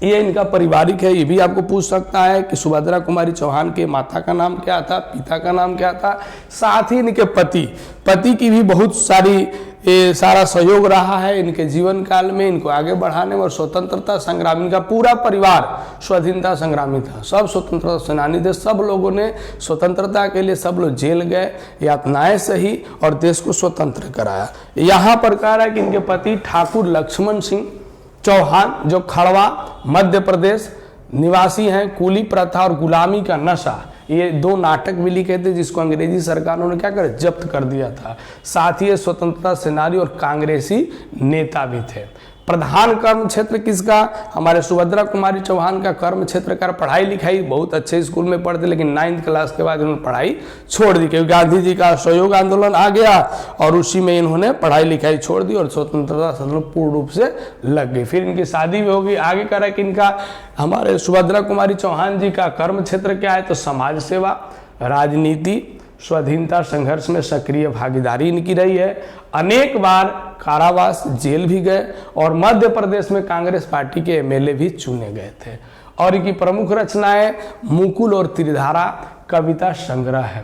ये इनका पारिवारिक है, ये भी आपको पूछ सकता है कि सुभद्रा कुमारी चौहान के माता का नाम क्या था, पिता का नाम क्या था। साथ ही इनके पति की भी बहुत सारा सहयोग रहा है इनके जीवन काल में, इनको आगे बढ़ाने में। और स्वतंत्रता संग्राम, इनका पूरा परिवार स्वाधीनता संग्रामी था, सब स्वतंत्रता सेनानी थे, सब लोगों ने स्वतंत्रता के लिए सब लोग जेल गए, यातनाएं सही और देश को स्वतंत्र कराया। यहाँ पर कह रहा है कि इनके पति ठाकुर लक्ष्मण सिंह चौहान जो खड़वा मध्य प्रदेश निवासी हैं, कुली प्रथा और गुलामी का नशा, ये 2 नाटक भी लिखे थे जिसको अंग्रेजी सरकारों ने क्या कर जब्त कर दिया था। साथ ही स्वतंत्रता सेनानी और कांग्रेसी नेता भी थे। प्रधान कर्म क्षेत्र किसका, हमारे सुभद्रा कुमारी चौहान का कर्म क्षेत्र का पढ़ाई लिखाई, बहुत अच्छे स्कूल में पढ़ते, लेकिन 9th क्लास के बाद इन्होंने पढ़ाई छोड़ दी, क्योंकि गांधी जी का असहयोग आंदोलन आ गया और उसी में इन्होंने पढ़ाई लिखाई छोड़ दी और स्वतंत्रता आंदोलन पूर्ण रूप से लग गई। फिर इनकी शादी भी होगी। आगे कह रहा है कि इनका, हमारे सुभद्रा कुमारी चौहान जी का कर्म क्षेत्र क्या है, तो समाज सेवा, राजनीति, स्वाधीनता संघर्ष में सक्रिय भागीदारी इनकी रही है। अनेक बार कारावास, जेल भी गए और मध्य प्रदेश में कांग्रेस पार्टी के एमएलए भी चुने गए थे। और इनकी प्रमुख रचनाएं मुकुल और त्रिधारा कविता संग्रह है।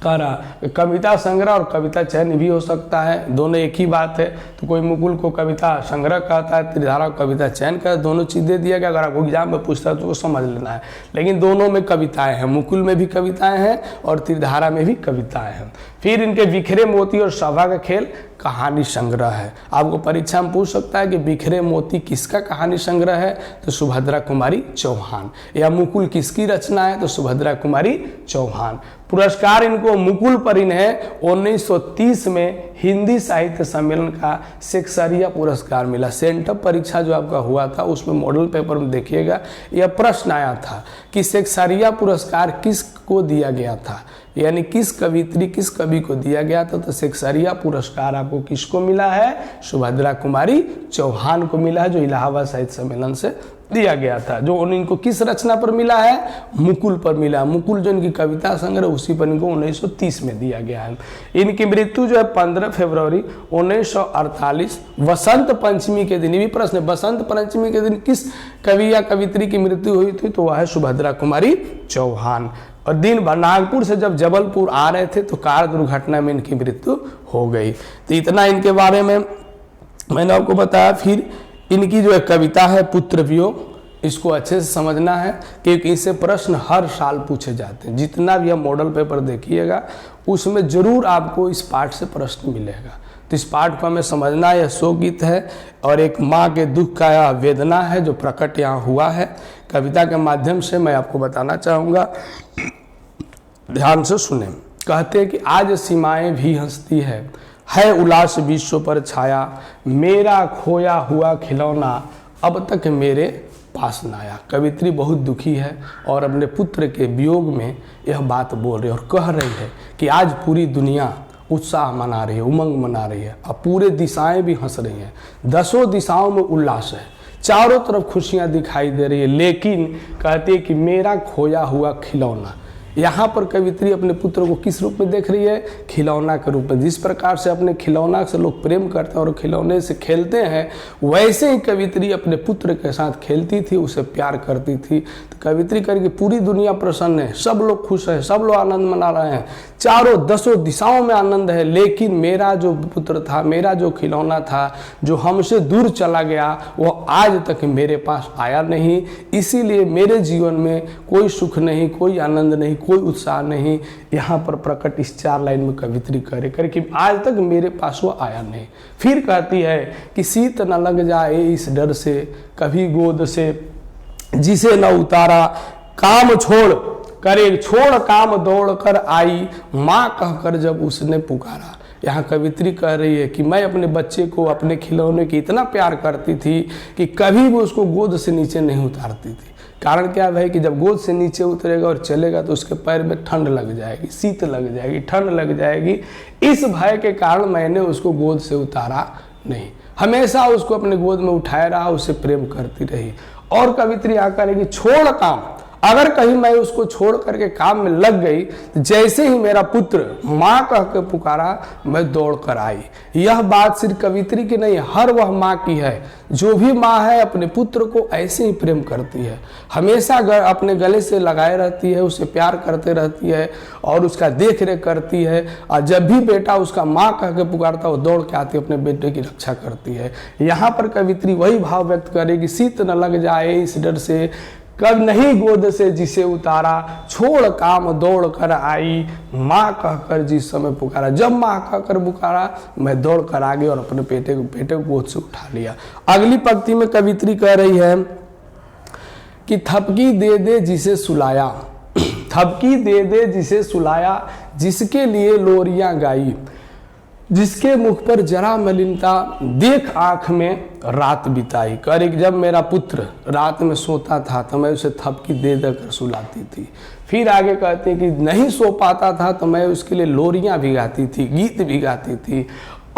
कविता संग्रह और कविता चयन भी हो सकता है, दोनों एक ही बात है। तो कोई मुकुल को कविता संग्रह कहता है, त्रिधारा को कविता चयन कहता है, दोनों चीज़ दे दिया गया। अगर आपको एग्जाम में पूछता है तो वो समझ लेना है, लेकिन दोनों में कविताएं हैं, मुकुल में भी कविताएं हैं और त्रिधारा में भी कविताएं हैं। फिर इनके बिखरे मोती और सभा का खेल कहानी संग्रह है। आपको परीक्षा में पूछ सकता है कि बिखरे मोती किसका कहानी संग्रह है, तो सुभद्रा कुमारी चौहान। या मुकुल किसकी रचना है, तो सुभद्रा कुमारी चौहान। पुरस्कार इनको मुकुल पर इन्हें 1930 में हिंदी साहित्य सम्मेलन का सेक्सरिया पुरस्कार मिला। सेंटअप परीक्षा जो आपका हुआ था उसमें मॉडल पेपर में देखिएगा यह प्रश्न आया था कि सेक्सरिया पुरस्कार किसको दिया गया था, यानी किस कवित्री किस कवि को दिया गया था। तो सेक्सरिया पुरस्कार आपको किसको मिला है, सुभद्रा कुमारी चौहान को मिला है, जो इलाहाबाद साहित्य सम्मेलन से दिया गया था। जो इनको किस रचना पर मिला है, मुकुल पर मिला। मुकुल जो इनकी कविता संग्रह उसी पर इनको 1930 में दिया गया है। इनकी मृत्यु जो है 15 फरवरी 1948 वसंत पंचमी के दिन। ये भी प्रश्न है, वसंत पंचमी के दिन किस कवि या कवित्री की मृत्यु हुई थी, तो वह है सुभद्रा कुमारी चौहान। और दिन भर नागपुर से जब जबलपुर आ रहे थे तो कार दुर्घटना में इनकी मृत्यु हो गई। तो इतना इनके बारे में मैंने आपको बताया। फिर इनकी जो एक कविता है पुत्र वियोग, इसको अच्छे से समझना है क्योंकि इससे प्रश्न हर साल पूछे जाते हैं। जितना भी आप मॉडल पेपर देखिएगा उसमें जरूर आपको इस पाठ से प्रश्न मिलेगा। तो इस पाठ को हमें समझना, यह शोकगीत है और एक माँ के दुख का यह वेदना है जो प्रकट यहाँ हुआ है। कविता के माध्यम से मैं आपको बताना चाहूँगा, ध्यान से सुने। कहते हैं कि आज सीमाएं भी हंसती है उल्लास विश्व पर छाया, मेरा खोया हुआ खिलौना अब तक मेरे पास न आया। कवित्री बहुत दुखी है और अपने पुत्र के वियोग में यह बात बोल रही है और कह रही है कि आज पूरी दुनिया उत्साह मना रही है, उमंग मना रही है, अब पूरे दिशाएं भी हंस रही हैं, 10 दिशाओं में उल्लास है, चारों तरफ खुशियां दिखाई दे रही है, लेकिन कहती है कि मेरा खोया हुआ खिलौना। यहाँ पर कवित्री अपने पुत्र को किस रूप में देख रही है? खिलौना के रूप में। जिस प्रकार से अपने खिलौना से लोग प्रेम करते हैं और खिलौने से खेलते हैं, वैसे ही कवित्री अपने पुत्र के साथ खेलती थी, उसे प्यार करती थी। तो कवित्री करके पूरी दुनिया प्रसन्न है, सब लोग खुश है, सब लोग आनंद मना रहे हैं, चारों 10 दिशाओं में आनंद है, लेकिन मेरा जो पुत्र था, मेरा जो खिलौना था, जो हमसे दूर चला गया, वो आज तक मेरे पास आया नहीं। इसीलिए मेरे जीवन में कोई सुख नहीं, कोई आनंद नहीं, कोई उत्साह नहीं। यहाँ पर प्रकट इस 4 लाइन में कवित्री करे कि आज तक मेरे पास वो आया नहीं। फिर कहती है कि शीत न लग जाए इस डर से, कभी गोद से जिसे न उतारा, काम छोड़ काम दौड़ कर आई, माँ कहकर जब उसने पुकारा। यहाँ कवित्री कह रही है कि मैं अपने बच्चे को, अपने खिलौने की इतना प्यार करती थी कि कभी भी उसको गोद से नीचे नहीं उतारती थी। कारण क्या है कि जब गोद से नीचे उतरेगा और चलेगा तो उसके पैर में ठंड लग जाएगी, शीत लग जाएगी, ठंड लग जाएगी। इस भय के कारण मैंने उसको गोद से उतारा नहीं, हमेशा उसको अपने गोद में उठाए रहा, उससे प्रेम करती रही। और कवित्री आकर कहेगी छोड़ काम, अगर कहीं मैं उसको छोड़ करके काम में लग गई, तो जैसे ही मेरा पुत्र माँ कह के पुकारा, मैं दौड़ कर आई। यह बात सिर्फ कवित्री की नहीं, हर वह माँ की है। जो भी माँ है अपने पुत्र को ऐसे ही प्रेम करती है, हमेशा अपने गले से लगाए रहती है, उसे प्यार करते रहती है और उसका देख रेख करती है। और जब भी बेटा उसका माँ कह के पुकारता, वो दौड़ के आती अपने बेटे की रक्षा करती है। यहाँ पर कवित्री वही भाव व्यक्त करेगी, शीत न लग जाए इस डर से, कब नहीं गोद से जिसे उतारा, छोड़ काम दौड़ कर आई, माँ कहकर जिस समय पुकारा। जब माँ कहकर पुकारा, मैं दौड़ कर आ गई और अपने बेटे को गोद से उठा लिया। अगली पंक्ति में कवित्री कह रही है कि थपकी दे दे जिसे सुलाया, थपकी दे दे जिसे सुलाया, जिसके लिए लोरियां गाई, जिसके मुख पर जरा मलिनता देख आंख में रात बिताई। करे जब मेरा पुत्र रात में सोता था तो मैं उसे थपकी दे देकर सुलाती थी। फिर आगे कहते हैं कि नहीं सो पाता था तो मैं उसके लिए लोरियां भी गाती थी, गीत भी गाती थी।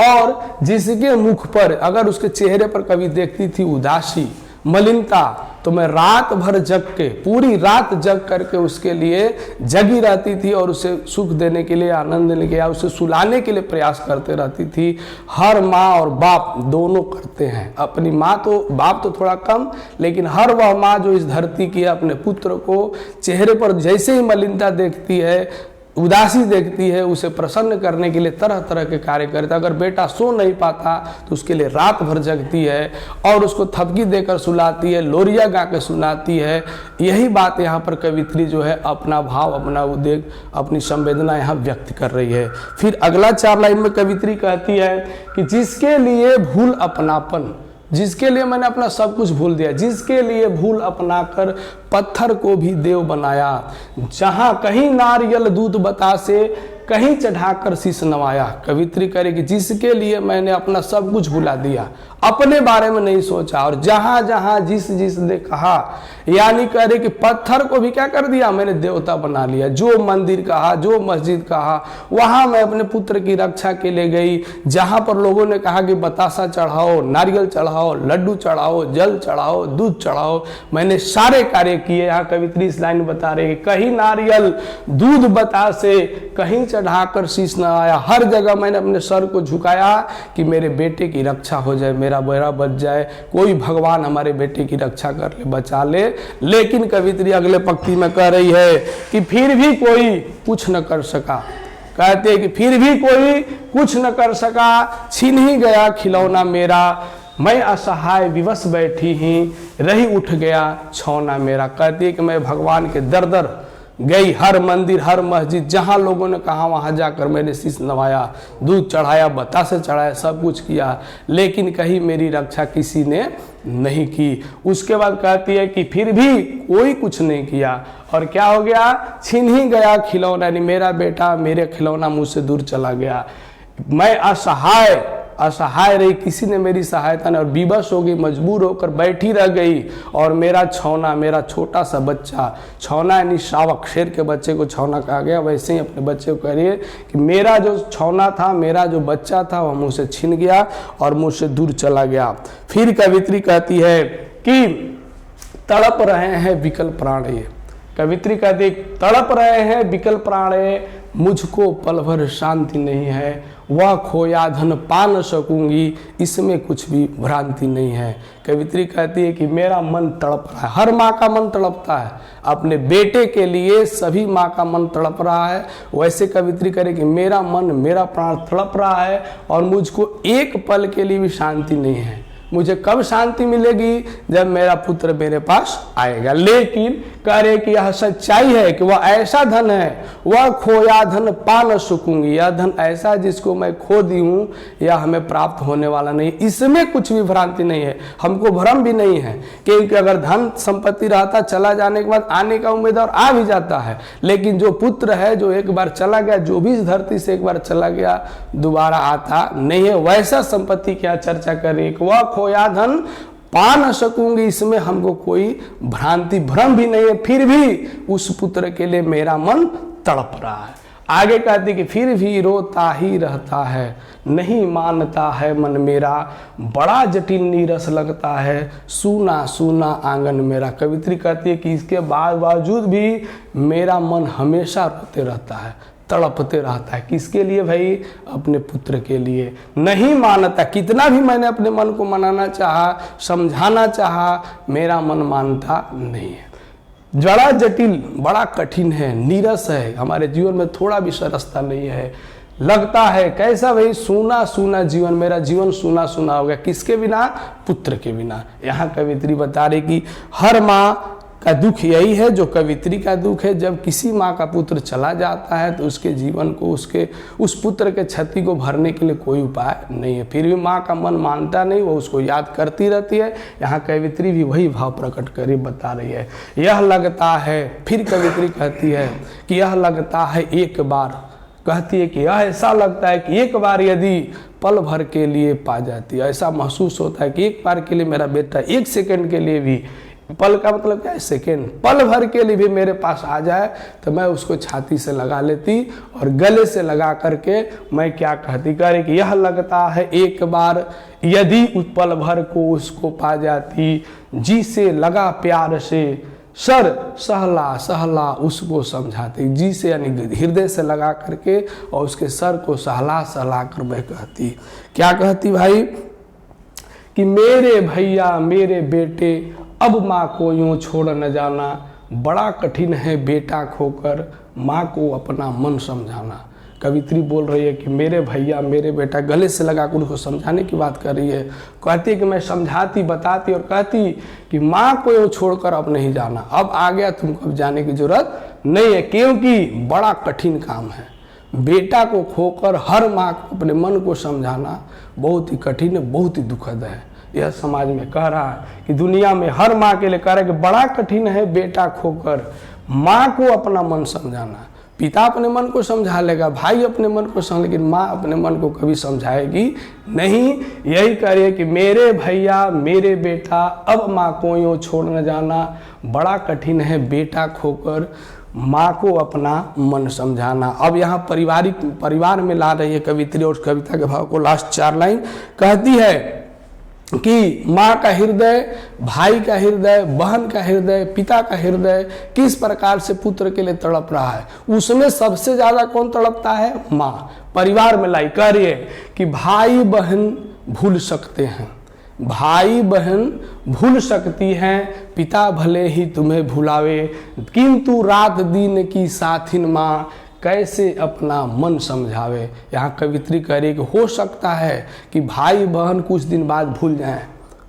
और जिसके मुख पर, अगर उसके चेहरे पर कभी देखती थी उदासी, मलिनता, तो मैं रात भर जग के, पूरी रात जग करके उसके लिए जगी रहती थी और उसे सुख देने के लिए, आनंद देने के लिए, उसे सुलाने के लिए प्रयास करते रहती थी। हर माँ और बाप दोनों करते हैं। अपनी माँ तो, बाप तो थोड़ा कम, लेकिन हर वह माँ जो इस धरती की है, अपने पुत्र को चेहरे पर जैसे ही मलिनता देखती है, उदासी देखती है, उसे प्रसन्न करने के लिए तरह तरह के कार्य करता है। अगर बेटा सो नहीं पाता तो उसके लिए रात भर जगती है और उसको थपकी देकर सुलाती है, लोरिया गा के सुनाती है। यही बात यहाँ पर कवित्री जो है अपना भाव, अपना उद्वेग, अपनी संवेदना यहाँ व्यक्त कर रही है। फिर अगला 4 लाइन में कवित्री कहती है कि जिसके लिए भूल अपनापन, जिसके लिए मैंने अपना सब कुछ भूल दिया, जिसके लिए भूल अपनाकर पत्थर को भी देव बनाया, जहां कहीं नारियल दूध बतासे, कहीं चढ़ाकर शीश नवाया। कवित्री करेगी जिसके लिए मैंने अपना सब कुछ भुला दिया, अपने बारे में नहीं सोचा, और जहां जहां जिस ने कहा, यानी कह रहे कि पत्थर को भी क्या कर दिया, मैंने देवता बना लिया। जो मंदिर कहा, जो मस्जिद कहा, वहां मैं अपने पुत्र की रक्षा के लिए गई। जहां पर लोगों ने कहा कि बतासा चढ़ाओ, नारियल चढ़ाओ, लड्डू चढ़ाओ, जल चढ़ाओ, दूध चढ़ाओ, मैंने सारे कार्य किए। यहाँ कवित्री इस लाइन बता रहे हैं, कहीं नारियल दूध बतासे, कहीं चढ़ाकर शीश नवाया। हर जगह मैंने अपने सर को झुकाया कि मेरे बेटे की रक्षा हो जाए, मेरा बेड़ा बच जाए, कोई भगवान हमारे बेटे की रक्षा कर ले, बचा ले। लेकिन कवित्री अगले पंक्ति में कह रही है कि फिर भी कोई कुछ न कर सका। कहते हैं कि फिर भी कोई कुछ न कर सका, छीन ही गया खिलौना मेरा, मैं असहाय विवश बैठी ही, रही उठ गया छौना मेरा। कहती है कि मैं भगवान के दर दर गई, हर मंदिर, हर मस्जिद, जहां लोगों ने कहा वहां जाकर मैंने शीश नवाया, दूध चढ़ाया, बतासे चढ़ाया, सब कुछ किया, लेकिन कहीं मेरी रक्षा किसी ने नहीं की। उसके बाद कहती है कि फिर भी कोई कुछ नहीं किया, और क्या हो गया, छीन ही गया खिलौना, यानी मेरा बेटा, मेरे खिलौना मुझसे दूर चला गया। मैं असहाय असहाय रही, किसी ने मेरी सहायता नहीं, और विवश हो गई, मजबूर होकर बैठी रह गई। और मेरा छौना, मेरा छोटा सा बच्चा, छौना यानी शावक, शेर के बच्चे को छौना कहा गया, वैसे ही अपने बच्चे को करिए कि मेरा जो छौना था, मेरा जो बच्चा था, वह मुझसे छिन गया और मुझसे दूर चला गया। फिर कवित्री कहती है कि तड़प रहे हैं विकल प्राण, कवित्री कहती तड़प रहे हैं विकल प्राण, मुझको पल भर शांति नहीं है, वह खोया धन पा न सकूंगी, इसमें कुछ भी भ्रांति नहीं है। कवित्री कहती है कि मेरा मन तड़प रहा है, हर माँ का मन तड़पता है अपने बेटे के लिए, सभी माँ का मन तड़प रहा है। वैसे कवित्री करे कि मेरा मन, मेरा प्राण तड़प रहा है और मुझको एक पल के लिए भी शांति नहीं है। मुझे कब शांति मिलेगी? जब मेरा पुत्र मेरे पास आएगा। लेकिन कह रहे कि यह सच्चाई है कि वह ऐसा धन है, वह खोया धन पा न सकूंगी, यह धन ऐसा जिसको मैं खो दी हूँ, यह हमें प्राप्त होने वाला नहीं, इसमें कुछ भी भ्रांति नहीं है, हमको भ्रम भी नहीं है। क्योंकि अगर धन संपत्ति रहता, चला जाने के बाद आने का उम्मीद और आ भी जाता है, लेकिन जो पुत्र है जो एक बार चला गया, जो भी इस धरती से एक बार चला गया, दोबारा आता नहीं है, वैसा संपत्ति क्या चर्चा कर रही है। वह खोया धन पा न सकूंगी, इसमें हमको कोई भ्रांति भ्रम भी नहीं है, फिर भी उस पुत्र के लिए मेरा मन तड़प रहा है। आगे कहती कि फिर भी रोता ही रहता है, नहीं मानता है मन मेरा, बड़ा जटिल नीरस लगता है, सूना सूना आंगन मेरा। कवित्री कहती है कि इसके बावजूद भी मेरा मन हमेशा रोते रहता है, तड़पते रहता है। किसके लिए भाई? अपने पुत्र के लिए। नहीं मानता, कितना भी मैंने अपने मन को मनाना चाहा, समझाना चाहा, मेरा मन मानता नहीं है। बड़ा जटिल, बड़ा कठिन है, नीरस है, हमारे जीवन में थोड़ा भी सरसता नहीं है। लगता है कैसा भाई? सूना सूना जीवन, मेरा जीवन सूना सूना हो गया। किसके बिना? पुत्र के बिना। यहाँ कवित्री बता रही कि हर माँ का दुख यही है जो कवित्री का दुख है। जब किसी माँ का पुत्र चला जाता है तो उसके जीवन को, उसके उस पुत्र के क्षति को भरने के लिए कोई उपाय नहीं है। फिर भी माँ का मन मानता नहीं, वो उसको याद करती रहती है। यहाँ कवित्री भी वही भाव प्रकट कर बता रही है। यह लगता है, फिर कवित्री कहती है कि यह लगता है एक बार, कहती है कि यह ऐसा लगता है कि एक बार यदि पल भर के लिए पा जाती है, ऐसा महसूस होता है कि एक बार के लिए मेरा बेटा, एक सेकंड के लिए भी, पल का मतलब क्या है? सेकेंड, पल भर के लिए भी मेरे पास आ जाए तो मैं उसको छाती से लगा लेती और गले से लगा करके मैं क्या कहती, करे कि यह लगता है एक बार यदि उस पल भर को उसको पा जाती, जी से लगा प्यार से, सर सहला सहला उसको समझाती। जी से यानी हृदय से लगा करके और उसके सर को सहला सहला कर मैं कहती, क्या कहती भाई? कि मेरे भैया मेरे बेटे अब माँ को यूं छोड़ न जाना, बड़ा कठिन है बेटा खोकर माँ को अपना मन समझाना। कवित्री बोल रही है कि मेरे भैया मेरे बेटा, गले से लगाकर उनको समझाने की बात कर रही है। कहती है कि मैं समझाती, बताती और कहती कि माँ को यूं छोड़कर अब नहीं जाना, अब आ गया, तुमको अब जाने की जरूरत नहीं है, क्योंकि बड़ा कठिन काम है। बेटा को खोकर हर माँ को अपने मन को समझाना बहुत ही कठिन है, बहुत ही दुखद है। यह समाज में कह रहा है कि दुनिया में हर माँ के लिए कह रहा है कि बड़ा कठिन है बेटा खोकर माँ को अपना मन समझाना। पिता अपने मन को समझा लेगा, भाई अपने मन को समझ, लेकिन माँ अपने मन को कभी समझाएगी नहीं। यही कह रही है कि मेरे भैया मेरे बेटा अब माँ को यूँ छोड़ न जाना, बड़ा कठिन है बेटा खोकर माँ को अपना मन समझाना। अब यहाँ परिवार में ला रही है कवित्री, और कविता के भाव को लास्ट 4 लाइन कहती है कि माँ का हृदय, भाई का हृदय, बहन का हृदय, पिता का हृदय किस प्रकार से पुत्र के लिए तड़प रहा है, उसमें सबसे ज्यादा कौन तड़पता है? माँ। परिवार में लाई कह रही है कि भाई बहन भूल सकते हैं, भाई बहन भूल सकती हैं, पिता भले ही तुम्हें भुलावे, किंतु रात दिन की साथिन माँ कैसे अपना मन समझावे। यहाँ कवित्री कह रही है कि हो सकता है कि भाई बहन कुछ दिन बाद भूल जाएं,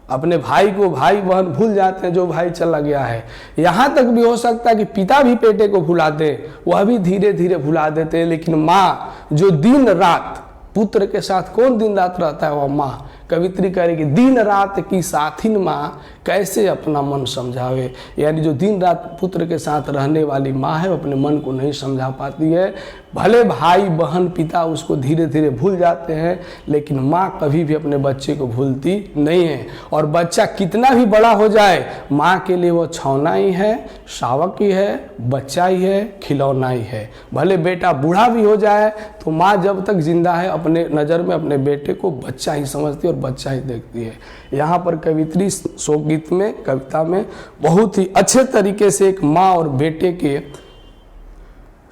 अपने भाई को भाई बहन भूल जाते हैं जो भाई चला गया है। यहाँ तक भी हो सकता है कि पिता भी बेटे को भुला दे, वह भी धीरे धीरे भुला देते हैं, लेकिन माँ जो दिन रात पुत्र के साथ कौन दिन रात रहता है? वह माँ। कवित्री करेगी दिन रात की साथिन माँ, कैसे अपना मन समझावे। यानी जो दिन रात पुत्र के साथ रहने वाली माँ है, वो अपने मन को नहीं समझा पाती है। भले भाई बहन पिता उसको धीरे धीरे भूल जाते हैं, लेकिन माँ कभी भी अपने बच्चे को भूलती नहीं है। और बच्चा कितना भी बड़ा हो जाए, माँ के लिए वो छौना ही है, शावक ही है, बच्चा ही है, खिलौना ही है। भले बेटा बूढ़ा भी हो जाए तो माँ जब तक जिंदा है अपने नज़र में अपने बेटे को बच्चा ही समझती है और बच्चा ही देखती है। यहाँ पर कवित्री शोकगीत में, कविता में बहुत ही अच्छे तरीके से एक माँ और बेटे के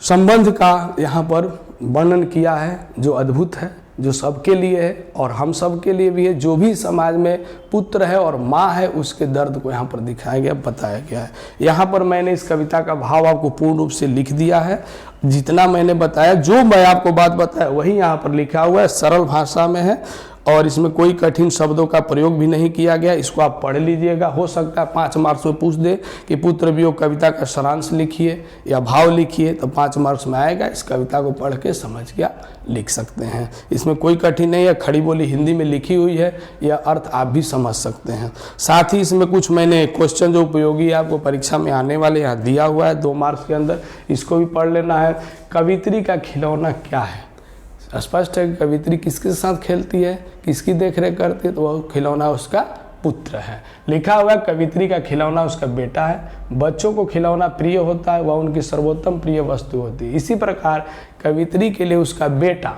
संबंध का यहाँ पर वर्णन किया है, जो अद्भुत है, जो सबके लिए है और हम सब के लिए भी है। जो भी समाज में पुत्र है और माँ है, उसके दर्द को यहाँ पर दिखाया गया, बताया गया है। यहाँ पर मैंने इस कविता का भाव आपको पूर्ण रूप से लिख दिया है। जितना मैंने बताया, जो मैं आपको बात बताया वही यहाँ पर लिखा हुआ है, सरल भाषा में है और इसमें कोई कठिन शब्दों का प्रयोग भी नहीं किया गया। इसको आप पढ़ लीजिएगा। हो सकता है 5 मार्क्स में पूछ दे कि पुत्र वियोग कविता का सारांश लिखिए या भाव लिखिए, तो 5 मार्क्स में आएगा। इस कविता को पढ़ के समझ के लिख सकते हैं। इसमें कोई कठिन नहीं है, खड़ी बोली हिंदी में लिखी हुई है, यह अर्थ आप भी समझ सकते हैं। साथ ही इसमें कुछ मैंने क्वेश्चन जो उपयोगी है आपको परीक्षा में आने वाले यहाँ दिया हुआ है 2 मार्क्स के अंदर, इसको भी पढ़ लेना है। कवित्री का खिलौना क्या है? स्पष्ट है कि कवित्री किसके साथ खेलती है, किसकी देखरेख करती है, तो वह खिलौना उसका पुत्र है। लिखा हुआ है कवित्री का खिलौना उसका बेटा है। बच्चों को खिलौना प्रिय होता है, वह उनकी सर्वोत्तम प्रिय वस्तु होती है। इसी प्रकार कवित्री के लिए उसका बेटा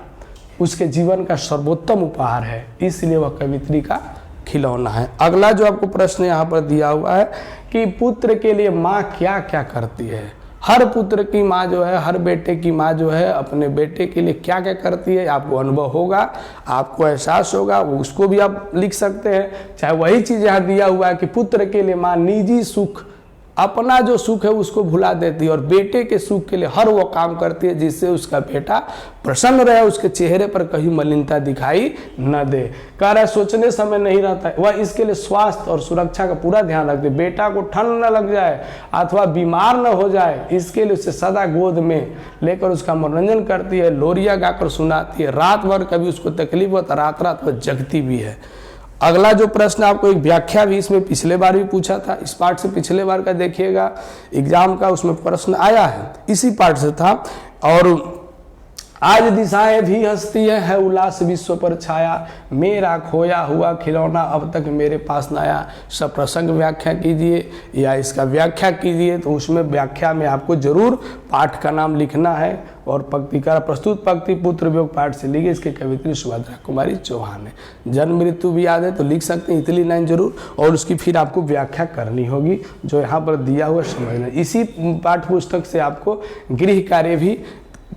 उसके जीवन का सर्वोत्तम उपहार है, इसलिए वह कवित्री का खिलौना है। अगला जो आपको प्रश्न यहाँ पर दिया हुआ है कि पुत्र के लिए माँ क्या क्या करती है। हर पुत्र की माँ जो है, हर बेटे की माँ जो है अपने बेटे के लिए क्या क्या करती है, आपको अनुभव होगा, आपको एहसास होगा, उसको भी आप लिख सकते हैं। चाहे वही चीज़ यहाँ दिया हुआ है कि पुत्र के लिए माँ निजी सुख, अपना जो सुख है उसको भुला देती है और बेटे के सुख के लिए हर वो काम करती है जिससे उसका बेटा प्रसन्न रहे, उसके चेहरे पर कहीं मलिनता दिखाई न दे। कह रहा है सोचने समय नहीं रहता है, वह इसके लिए स्वास्थ्य और सुरक्षा का पूरा ध्यान रखती है। बेटा को ठंड न लग जाए अथवा बीमार न हो जाए, इसके लिए उसे सदा गोद में लेकर उसका मनोरंजन करती है, लोरियाँ गाकर सुनाती है। रात भर कभी उसको तकलीफ होता, रात रात वह जगती भी है। अगला जो प्रश्न आपको एक व्याख्या भी इसमें पिछले बार भी पूछा था, इस पार्ट से पिछले बार का देखिएगा एग्जाम का, उसमें प्रश्न आया है, इसी पार्ट से था। और आज दिशाएं भी हंसती है उल्लास विश्व पर छाया, मेरा खोया हुआ खिलौना अब तक मेरे पास न आया। सब प्रसंग व्याख्या कीजिए या इसका व्याख्या कीजिए, तो उसमें व्याख्या में आपको जरूर पाठ का नाम लिखना है। और पंक्तिकार प्रस्तुत पंक्ति पुत्र वियोग पाठ से लिखिए, इसके कवित्री सुभद्रा कुमारी चौहान है। जन्म मृत्यु भी याद है तो लिख सकते हैं, इतनी लाइन जरूर, और उसकी फिर आपको व्याख्या करनी होगी जो यहाँ पर दिया हुआ समझना। इसी पाठ्य पुस्तक से आपको गृह कार्य भी,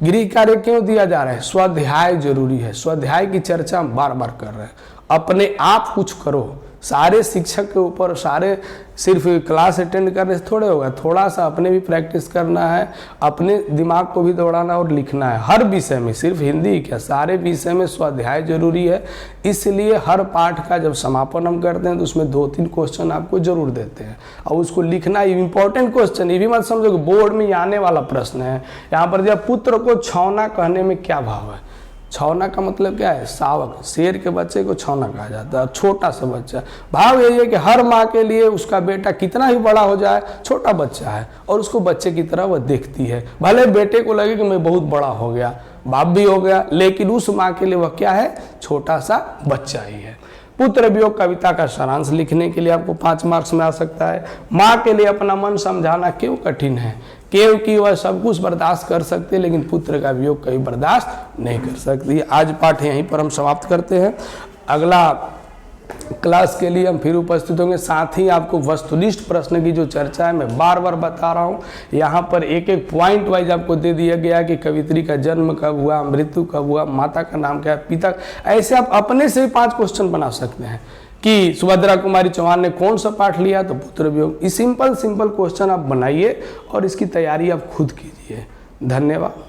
गृह कार्य क्यों दिया जा रहा है, स्वाध्याय जरूरी है। स्वाध्याय की चर्चा हम बार बार कर रहे हैं। अपने आप कुछ करो, सारे शिक्षक के ऊपर, सारे सिर्फ क्लास अटेंड करने से थोड़े होगा, थोड़ा सा अपने भी प्रैक्टिस करना है, अपने दिमाग को भी दौड़ाना और लिखना है। हर विषय में, सिर्फ हिंदी क्या, सारे विषय में स्वाध्याय जरूरी है। इसलिए हर पाठ का जब समापन हम करते हैं तो उसमें 2-3 क्वेश्चन आपको जरूर देते हैं और उसको लिखना इंपॉर्टेंट क्वेश्चन। ये भी मत समझो कि बोर्ड में आने वाला प्रश्न है। यहाँ पर जब पुत्र को छौना कहने में क्या भाव है, छौना का मतलब क्या है, शावक, शेर के बच्चे को छौना कहा जाता है, छोटा सा बच्चा। भाव यही है कि हर माँ के लिए उसका बेटा कितना ही बड़ा हो जाए, छोटा बच्चा है और उसको बच्चे की तरह वह देखती है। भले बेटे को लगे कि मैं बहुत बड़ा हो गया, बाप भी हो गया, लेकिन उस माँ के लिए वह क्या है, छोटा सा बच्चा ही है। पुत्र वियोग कविता का सारांश लिखने के लिए आपको 5 मार्क्स में आ सकता है। माँ के लिए अपना मन समझाना क्यों कठिन है, क्योंकि वह सब कुछ बर्दाश्त कर सकती है लेकिन पुत्र का वियोग कभी बर्दाश्त नहीं कर सकती। आज पाठ यहीं पर हम समाप्त करते हैं। अगला क्लास के लिए हम फिर उपस्थित होंगे। साथ ही आपको वस्तुनिष्ठ प्रश्न की जो चर्चा है, मैं बार बार बता रहा हूँ, यहाँ पर एक एक पॉइंट वाइज आपको दे दिया गया कि कवित्री का जन्म कब हुआ, मृत्यु कब हुआ, माता का नाम क्या है, पिता, ऐसे आप अपने से ही 5 क्वेश्चन बना सकते हैं कि सुभद्रा कुमारी चौहान ने कौन सा पाठ लिया, तो पुत्र वियोग। इस सिंपल क्वेश्चन आप बनाइए और इसकी तैयारी आप खुद कीजिए। धन्यवाद।